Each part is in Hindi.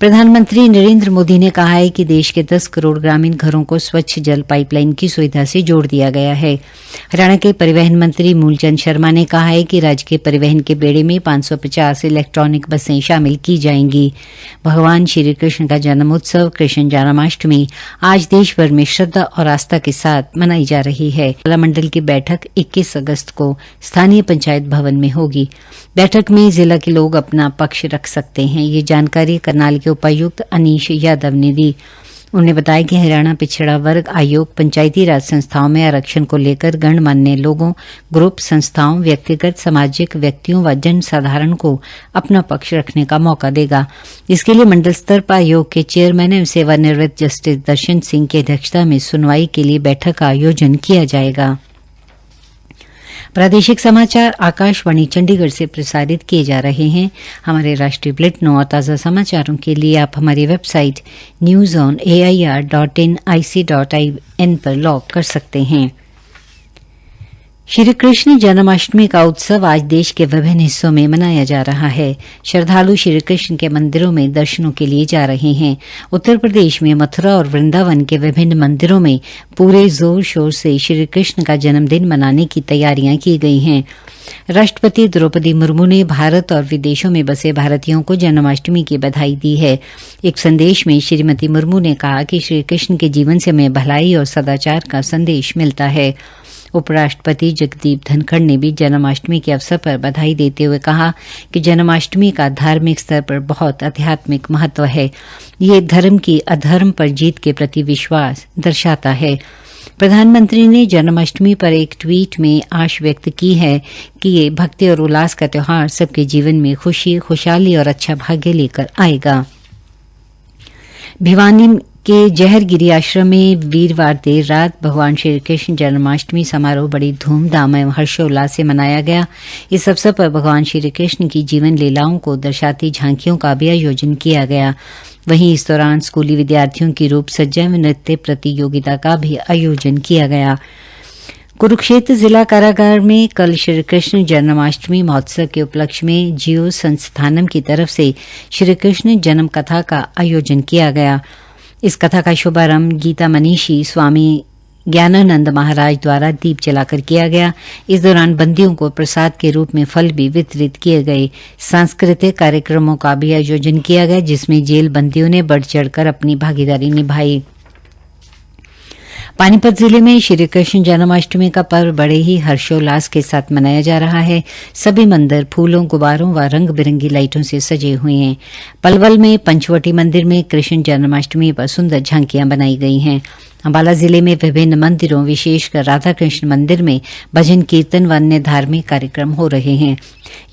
प्रधानमंत्री नरेंद्र मोदी ने कहा है कि देश के 10 करोड़ ग्रामीण घरों को स्वच्छ जल पाइपलाइन की सुविधा से जोड़ दिया गया है। हरियाणा के परिवहन मंत्री मूलचंद शर्मा ने कहा है कि राज्य के परिवहन के बेड़े में 550 इलेक्ट्रॉनिक बसें शामिल की जाएंगी। भगवान श्री कृष्ण का जन्मोत्सव कृष्ण जन्माष्टमी आज देश भर में श्रद्धा और आस्था के साथ मनाई जा रही है। जिला मंडल की बैठक 21 अगस्त को स्थानीय पंचायत भवन में होगी। बैठक में जिला के लोग अपना पक्ष रख सकते हैं। ये जानकारी करनाल के उपायुक्त अनीश यादव ने दी। उन्होंने बताया कि हरियाणा पिछड़ा वर्ग आयोग पंचायती राज संस्थाओं में आरक्षण को लेकर गणमान्य लोगों, ग्रुप, संस्थाओं, व्यक्तिगत, सामाजिक व्यक्तियों व जन साधारण को अपना पक्ष रखने का मौका देगा। इसके लिए मंडल स्तर पर आयोग के चेयरमैन एवं सेवानिवृत्त जस्टिस दर्शन सिंह की अध्यक्षता में सुनवाई के लिए बैठक का आयोजन किया जाएगा। प्रादेशिक समाचार आकाशवाणी चंडीगढ़ से प्रसारित किए जा रहे हैं। हमारे राष्ट्रीय बुलेटिनों और ताज़ा समाचारों के लिए आप हमारी वेबसाइट newsonair.in.ic.in पर लॉग कर सकते हैं। श्री कृष्ण जन्माष्टमी का उत्सव आज देश के विभिन्न हिस्सों में मनाया जा रहा है। श्रद्धालु श्री कृष्ण के मंदिरों में दर्शनों के लिए जा रहे हैं। उत्तर प्रदेश में मथुरा और वृंदावन के विभिन्न मंदिरों में पूरे जोर शोर से श्री कृष्ण का जन्मदिन मनाने की तैयारियां की गई हैं। राष्ट्रपति द्रौपदी मुर्मू ने भारत और विदेशों में बसे भारतीयों को जन्माष्टमी की बधाई दी है। एक संदेश में श्रीमती मुर्मू ने कहा कि श्री कृष्ण के जीवन से हमें भलाई और सदाचार का संदेश मिलता है। उपराष्ट्रपति जगदीप धनखड़ ने भी जन्माष्टमी के अवसर पर बधाई देते हुए कहा कि जन्माष्टमी का धार्मिक स्तर पर बहुत आध्यात्मिक महत्व है। ये धर्म की अधर्म पर जीत के प्रति विश्वास दर्शाता है। प्रधानमंत्री ने जन्माष्टमी पर एक ट्वीट में आशा व्यक्त की है कि ये भक्ति और उल्लास का त्योहार सबके जीवन में खुशी, खुशहाली और अच्छा भाग्य लेकर आएगा। भिवानी के जहरगिरी आश्रम में वीरवार देर रात भगवान श्री कृष्ण जन्माष्टमी समारोह बड़ी धूमधाम एवं हर्षोल्लास से मनाया गया। इस अवसर पर भगवान श्री कृष्ण की जीवन लीलाओं को दर्शाती झांकियों का भी आयोजन किया गया। वहीं इस दौरान स्कूली विद्यार्थियों की रूप सज्जा एवं नृत्य प्रतियोगिता का भी आयोजन किया गया। कुरुक्षेत्र जिला कारागार में कल श्री कृष्ण जन्माष्टमी महोत्सव के उपलक्ष्य में जियो संस्थानम की तरफ से श्री कृष्ण जन्म कथा का आयोजन किया गया। इस कथा का शुभारंभ गीता मनीषी स्वामी ज्ञानानंद महाराज द्वारा दीप जलाकर किया गया। इस दौरान बंदियों को प्रसाद के रूप में फल भी वितरित किए गए। सांस्कृतिक कार्यक्रमों का भी आयोजन किया गया, जिसमें जेल बंदियों ने बढ़ चढ़कर अपनी भागीदारी निभाई। पानीपत जिले में श्री कृष्ण जन्माष्टमी का पर्व बड़े ही हर्षोल्लास के साथ मनाया जा रहा है। सभी मंदिर फूलों, गुब्बारों व रंग बिरंगी लाइटों से सजे हुए हैं। पलवल में पंचवटी मंदिर में कृष्ण जन्माष्टमी पर सुंदर झांकियां बनाई गई हैं। अम्बाला जिले में विभिन्न मंदिरों, विशेषकर राधा कृष्ण मंदिर में भजन कीर्तन व अन्य धार्मिक कार्यक्रम हो रहे हैं।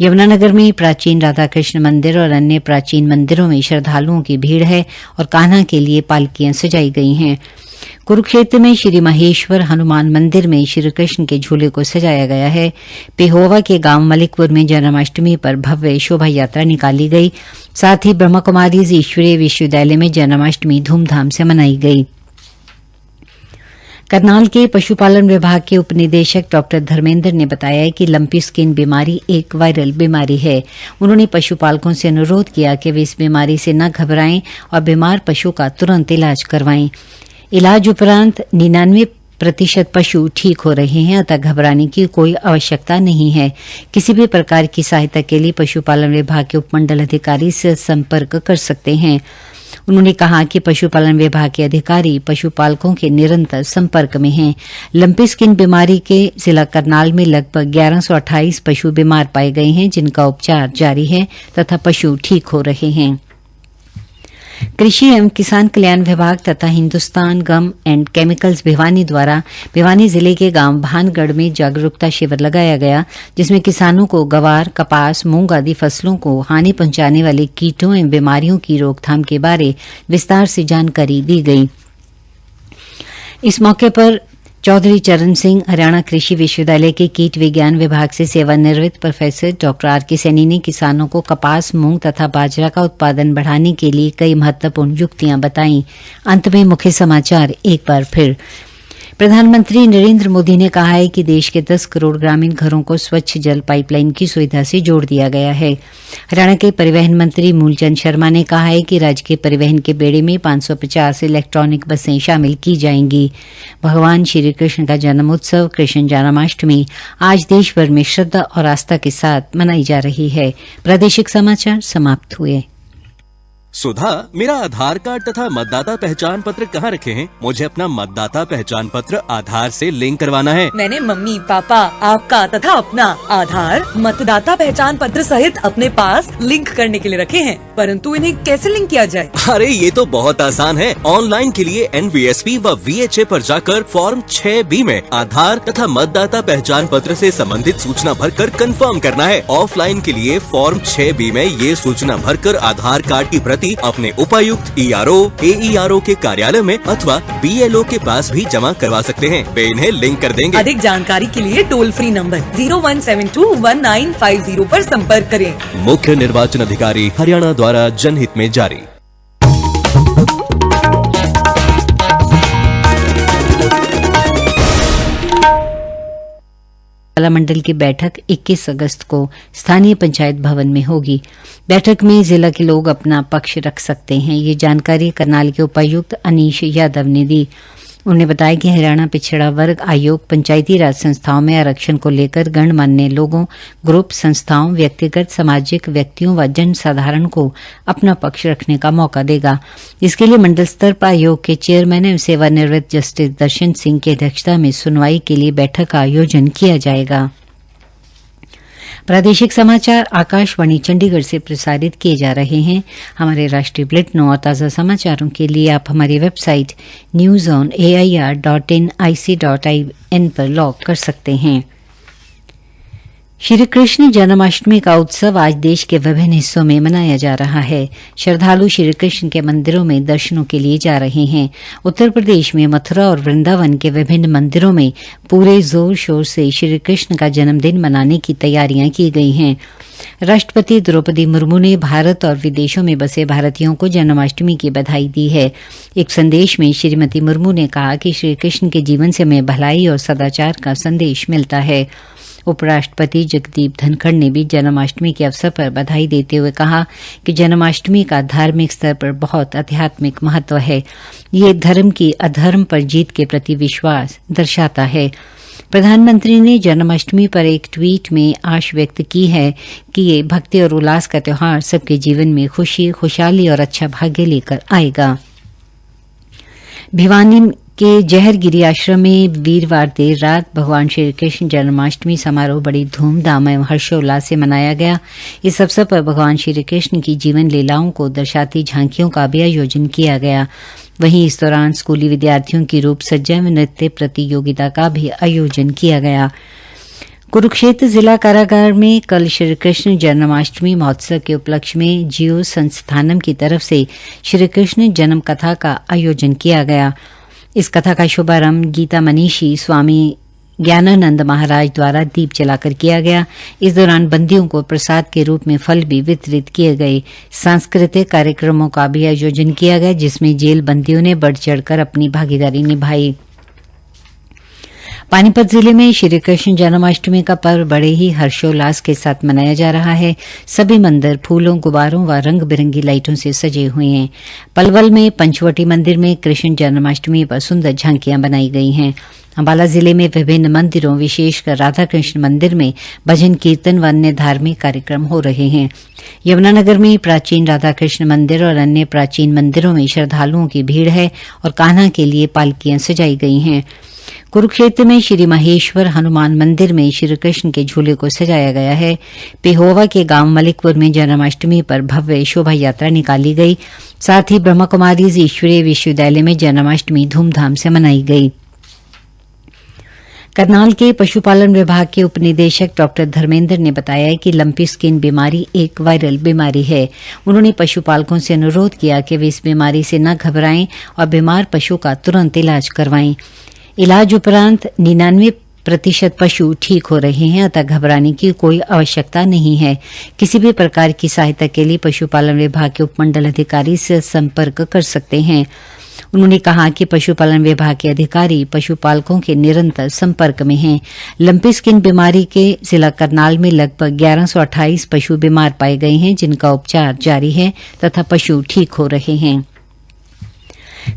यमुनानगर में प्राचीन राधा कृष्ण मंदिर और अन्य प्राचीन मंदिरों में श्रद्धालुओं की भीड़ है और कान्हा के लिए पालकियां सजाई गई हैं। कुरुक्षेत्र में श्री महेश्वर हनुमान मंदिर में श्री कृष्ण के झूले को सजाया गया है। पेहोवा के गांव मलिकपुर में जन्माष्टमी पर भव्य शोभा यात्रा निकाली गई। साथ ही ब्रह्मा कुमारीज ईश्वरीय विश्वविद्यालय में जन्माष्टमी धूमधाम से मनाई गई। करनाल के पशुपालन विभाग के उपनिदेशक डॉक्टर धर्मेंद्र ने बताया कि लंपी स्किन बीमारी एक वायरल बीमारी है। उन्होंने पशुपालकों से अनुरोध किया कि वे इस बीमारी से न घबराएं और बीमार पशु का तुरंत इलाज करवाएं। इलाज उपरांत 99% पशु ठीक हो रहे हैं, अतः घबराने की कोई आवश्यकता नहीं है। किसी भी प्रकार की सहायता के लिए पशुपालन विभाग के उपमंडल अधिकारी से संपर्क कर सकते हैं। उन्होंने कहा कि पशुपालन विभाग के अधिकारी पशुपालकों के निरंतर संपर्क में हैं। लंपी स्किन बीमारी के जिला करनाल में लगभग 1128 पशु बीमार पाए गए हैं, जिनका उपचार जारी है तथा पशु ठीक हो रहे हैं। कृषि एवं किसान कल्याण विभाग तथा हिंदुस्तान गम एंड केमिकल्स भिवानी द्वारा भिवानी जिले के गांव भानगढ़ में जागरूकता शिविर लगाया गया, जिसमें किसानों को गवार, कपास, मूंग आदि फसलों को हानि पहुंचाने वाले कीटों एवं बीमारियों की रोकथाम के बारे विस्तार से जानकारी दी गई। इस मौके पर चौधरी चरण सिंह हरियाणा कृषि विश्वविद्यालय के कीट विज्ञान विभाग से सेवानिवृत्त प्रोफेसर डॉक्टर आर के सैनी ने किसानों को कपास, मूंग तथा बाजरा का उत्पादन बढ़ाने के लिए कई महत्वपूर्ण युक्तियां बताई। अंत में मुख्य समाचार एक बार फिर। प्रधानमंत्री नरेंद्र मोदी ने कहा है कि देश के 10 करोड़ ग्रामीण घरों को स्वच्छ जल पाइपलाइन की सुविधा से जोड़ दिया गया है। हरियाणा के परिवहन मंत्री मूलचंद शर्मा ने कहा है कि राज्य के परिवहन के बेड़े में 550 इलेक्ट्रॉनिक बसें शामिल की जाएंगी। भगवान श्री कृष्ण का जन्म उत्सव कृष्ण जन्माष्टमी आज देश भर में श्रद्धा और आस्था के साथ मनाई जा रही है। प्रादेशिक समाचार समाप्त हुए। सुधा, मेरा आधार कार्ड तथा मतदाता पहचान पत्र कहाँ रखे हैं? मुझे अपना मतदाता पहचान पत्र आधार से लिंक करवाना है। मैंने मम्मी पापा आपका तथा अपना आधार मतदाता पहचान पत्र सहित अपने पास लिंक करने के लिए रखे हैं, परंतु इन्हें कैसे लिंक किया जाए? अरे ये तो बहुत आसान है। ऑनलाइन के लिए NVSP व VHA पर जाकर फॉर्म 6B में आधार तथा मतदाता पहचान पत्र से संबंधित सूचना भरकर कंफर्म करना है। ऑफलाइन के लिए फॉर्म 6B में ये सूचना भरकर आधार कार्ड की प्रति अपने उपायुक्त ERO, AERO के कार्यालय में अथवा BLO के पास भी जमा करवा सकते हैं। वे इन्हें लिंक कर देंगे। अधिक जानकारी के लिए टोल फ्री नंबर 01721950 पर संपर्क करें। मुख्य निर्वाचन अधिकारी हरियाणा द्वारा जनहित में जारी। मंडल की बैठक 21 अगस्त को स्थानीय पंचायत भवन में होगी। बैठक में जिला के लोग अपना पक्ष रख सकते हैं। ये जानकारी करनाल के उपायुक्त अनीश यादव ने दी। उन्होंने बताया कि हरियाणा पिछड़ा वर्ग आयोग पंचायती राज संस्थाओं में आरक्षण को लेकर गणमान्य लोगों, ग्रुप, संस्थाओं, व्यक्तिगत, सामाजिक व्यक्तियों व जन साधारण को अपना पक्ष रखने का मौका देगा। इसके लिए मंडल स्तर पर आयोग के चेयरमैन एवं सेवानिवृत्त जस्टिस दर्शन सिंह की अध्यक्षता में सुनवाई के लिए बैठक का आयोजन किया जाएगा। प्रादेशिक समाचार आकाशवाणी चंडीगढ़ से प्रसारित किए जा रहे हैं। हमारे राष्ट्रीय बुलेटिनों और ताज़ा समाचारों के लिए आप हमारी वेबसाइट newsonair.nic.in पर लॉग कर सकते हैं। श्री कृष्ण जन्माष्टमी का उत्सव आज देश के विभिन्न हिस्सों में मनाया जा रहा है। श्रद्धालु श्री कृष्ण के मंदिरों में दर्शनों के लिए जा रहे हैं। उत्तर प्रदेश में मथुरा और वृंदावन के विभिन्न मंदिरों में पूरे जोर शोर से श्री कृष्ण का जन्मदिन मनाने की तैयारियां की गई हैं। राष्ट्रपति द्रौपदी मुर्मू ने भारत और विदेशों में बसे भारतीयों को जन्माष्टमी की बधाई दी है। एक संदेश में श्रीमती मुर्मू ने कहा कि श्री कृष्ण के जीवन से हमें भलाई और सदाचार का संदेश मिलता है। उपराष्ट्रपति जगदीप धनखड़ ने भी जन्माष्टमी के अवसर पर बधाई देते हुए कहा कि जन्माष्टमी का धार्मिक स्तर पर बहुत आध्यात्मिक महत्व है। ये धर्म की अधर्म पर जीत के प्रति विश्वास दर्शाता है। प्रधानमंत्री ने जन्माष्टमी पर एक ट्वीट में आशा व्यक्त की है कि ये भक्ति और उल्लास का त्योहार सबके जीवन में खुशी, खुशहाली और अच्छा भाग्य लेकर आएगा। भिवानी के जहरगिरी आश्रम में वीरवार देर रात भगवान श्री कृष्ण जन्माष्टमी समारोह बड़ी धूमधाम एवं हर्षोल्लास से मनाया गया। इस अवसर पर भगवान श्री कृष्ण की जीवन लीलाओं को दर्शाती झांकियों का भी आयोजन किया गया। वहीं इस दौरान स्कूली विद्यार्थियों की रूप सज्जा एवं नृत्य प्रतियोगिता का भी आयोजन किया गया। कुरुक्षेत्र जिला कारागार में कल श्री कृष्ण जन्माष्टमी महोत्सव के उपलक्ष्य में जियो संस्थानम की तरफ से श्री कृष्ण जन्म कथा का आयोजन किया गया। इस कथा का शुभारंभ गीता मनीषी स्वामी ज्ञानानंद महाराज द्वारा दीप जलाकर किया गया। इस दौरान बंदियों को प्रसाद के रूप में फल भी वितरित किए गए। सांस्कृतिक कार्यक्रमों का भी आयोजन किया गया, जिसमें जेल बंदियों ने बढ़ चढ़कर अपनी भागीदारी निभाई। पानीपत जिले में श्री कृष्ण जन्माष्टमी का पर्व बड़े ही हर्षोल्लास के साथ मनाया जा रहा है। सभी मंदिर फूलों, गुब्बारों व रंग बिरंगी लाइटों से सजे हुए हैं। पलवल में पंचवटी मंदिर में कृष्ण जन्माष्टमी पर सुंदर झांकियां बनाई गई हैं। अम्बाला जिले में विभिन्न मंदिरों, विशेषकर राधा कृष्ण मंदिर में भजन कीर्तन व अन्य धार्मिक कार्यक्रम हो रहे हैं। यमुनानगर में प्राचीन राधा कृष्ण मंदिर और अन्य प्राचीन मंदिरों में श्रद्धालुओं की भीड़ है और कान्हा के लिए पालकियां सजाई गई हैं। कुरुक्षेत्र में श्री महेश्वर हनुमान मंदिर में श्री कृष्ण के झूले को सजाया गया है। पेहोवा के गांव मलिकपुर में जन्माष्टमी पर भव्य शोभा यात्रा निकाली गई। साथ ही ब्रह्मा कुमारीज ईश्वरीय विश्वविद्यालय में जन्माष्टमी धूमधाम से मनाई गई। करनाल के पशुपालन विभाग के उपनिदेशक डॉक्टर धर्मेंद्र ने बताया कि लंपी स्किन बीमारी एक वायरल बीमारी है। उन्होंने पशुपालकों से अनुरोध किया कि वे इस बीमारी से न घबराएं और बीमार पशु का तुरंत इलाज करवाएं। इलाज उपरांत 99% पशु ठीक हो रहे हैं, अतः घबराने की कोई आवश्यकता नहीं है। किसी भी प्रकार की सहायता के लिए पशुपालन विभाग के उपमंडल अधिकारी से संपर्क कर सकते हैं। उन्होंने कहा कि पशुपालन विभाग के अधिकारी पशुपालकों के निरंतर संपर्क में हैं। लंपी स्किन बीमारी के जिला करनाल में लगभग 1128 पशु बीमार पाए गए हैं, जिनका उपचार जारी है तथा पशु ठीक हो रहे हैं।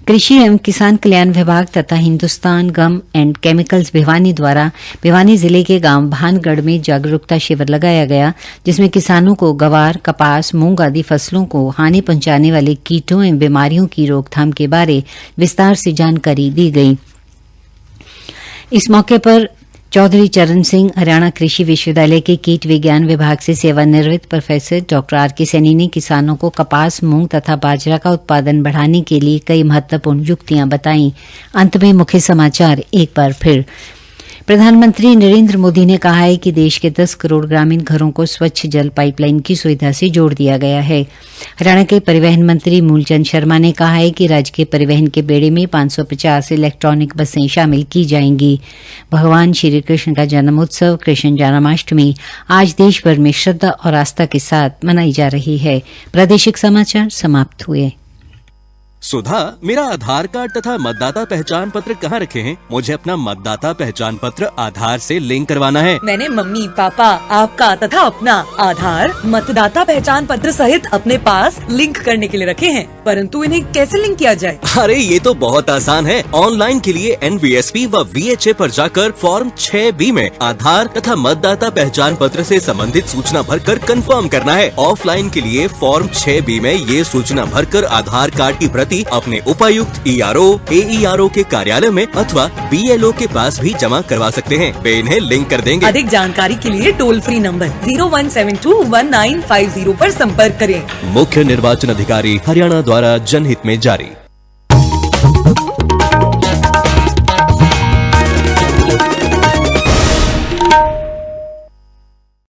कृषि एवं किसान कल्याण विभाग तथा हिंदुस्तान गम एंड केमिकल्स भिवानी द्वारा भिवानी जिले के गांव भानगढ़ में जागरूकता शिविर लगाया गया, जिसमें किसानों को गवार, कपास, मूंग आदि फसलों को हानि पहुंचाने वाले कीटों एवं बीमारियों की रोकथाम के बारे विस्तार से जानकारी दी गई। इस मौके पर चौधरी चरण सिंह हरियाणा कृषि विश्वविद्यालय के कीट विज्ञान विभाग से सेवानिवृत्त प्रोफेसर डॉक्टर आर के सैनी ने किसानों को कपास, मूंग तथा बाजरा का उत्पादन बढ़ाने के लिए कई महत्वपूर्ण युक्तियां बताई। अंत में मुख्य समाचार एक बार फिर। प्रधानमंत्री नरेंद्र मोदी ने कहा है कि देश के 10 करोड़ ग्रामीण घरों को स्वच्छ जल पाइपलाइन की सुविधा से जोड़ दिया गया है। हरियाणा के परिवहन मंत्री मूलचंद शर्मा ने कहा है कि राज्य के परिवहन के बेड़े में 550 इलेक्ट्रॉनिक बसें शामिल की जाएंगी। भगवान श्री कृष्ण का जन्मोत्सव कृष्ण जन्माष्टमी आज देश भर में श्रद्धा और आस्था के साथ मनाई जा रही है। प्रादेशिक समाचार समाप्त हुए। सुधा, मेरा आधार कार्ड तथा मतदाता पहचान पत्र कहाँ रखे हैं? मुझे अपना मतदाता पहचान पत्र आधार से लिंक करवाना है। मैंने मम्मी, पापा, आपका तथा अपना आधार मतदाता पहचान पत्र सहित अपने पास लिंक करने के लिए रखे हैं, परंतु इन्हें कैसे लिंक किया जाए? अरे ये तो बहुत आसान है। ऑनलाइन के लिए NVSP व VHA पर जाकर फॉर्म 6B में आधार तथा मतदाता पहचान पत्र से संबंधित सूचना भरकर कंफर्म करना है। ऑफलाइन के लिए फॉर्म 6B में ये सूचना भरकर आधार कार्ड की प्रति अपने उपायुक्त, ERO, AERO के कार्यालय में अथवा BLO के पास भी जमा करवा सकते हैं। वे इन्हें लिंक कर देंगे। अधिक जानकारी के लिए टोल फ्री नंबर 01721950 पर संपर्क करें। मुख्य निर्वाचन अधिकारी हरियाणा द्वारा जनहित में जारी।